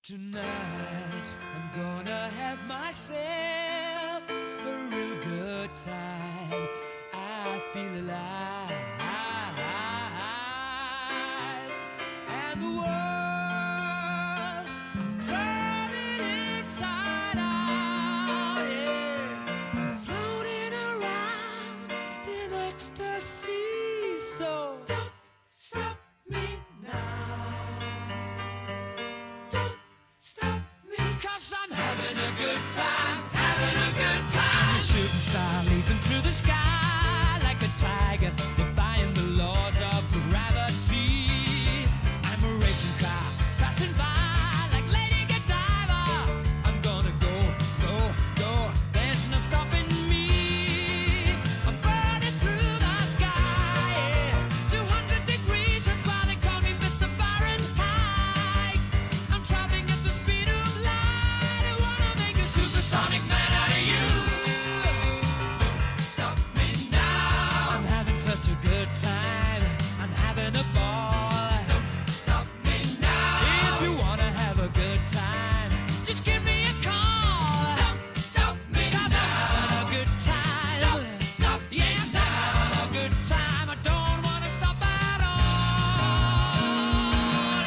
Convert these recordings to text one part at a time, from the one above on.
Tonight, I'm gonna have myself a real good time. I feel alive, and the world, I'm turning inside out. Yeah, I'm floating around in ecstasy. So don't stop me now. Cause I'm having a good time, having a good time. A shooting star leaping through the sky like a tiger, defying the laws of gravity. I'm a racing car passing by like Lady Godiva. I'm gonna go, go, go, there's no stopping me. I'm burning through the sky, yeah. 200 degrees, that's why they call me Mr. Fahrenheit. I'm traveling at the speed of light. I wanna make a supersonic man out of you. Don't stop me now. I'm having such a good time, I'm having a ball. Don't stop me now. If you wanna have a good time, just give me a call. Don't stop me now. I'm having a good time. Don't stop me now. I'm having a good time. I don't wanna stop at all.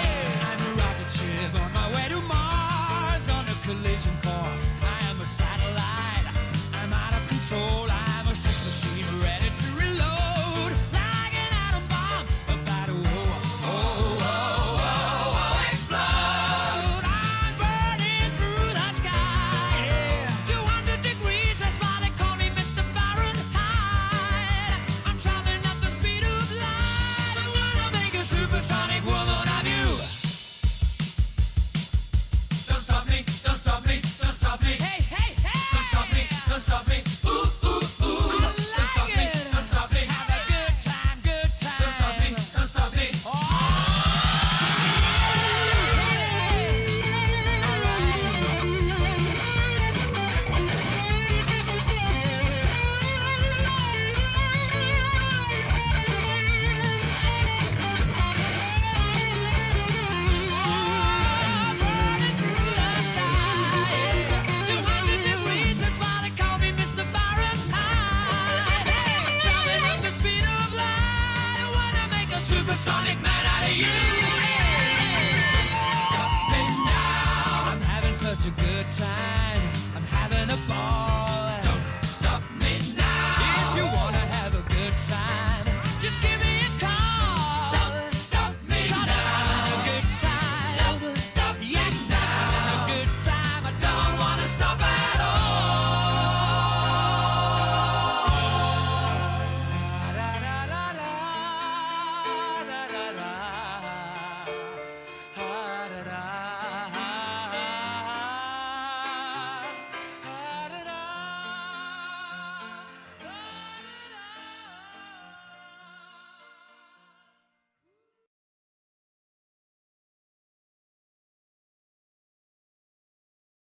Yeah. I'm a rocket ship on my way to Mars on a collision course. I am a satellite. I'm out of control. I'm a sex machine ready to reload. Like an atom bomb about to explode. I'm burning through the sky. Yeah. 200 degrees, that's why they call me Mr. Fahrenheit. I'm traveling at the speed of light. I wanna make a supersonic woman of you. Don't stop me, don't stop me, don't stop me. Hey, hey, hey! Don't stop me, don't stop me. Ooh, ooh, ooh. I like don't stop me, don't stop me. Have a good time, good time. Don't stop me, don't stop me. Oh, burning through the sky. 200 degrees, that's why they call me Mr. Fahrenheit. I'm traveling at the speed of light. I wanna make a supersonic man out of you. Don't stop me now. I'm having such a good time. I'm having a ball.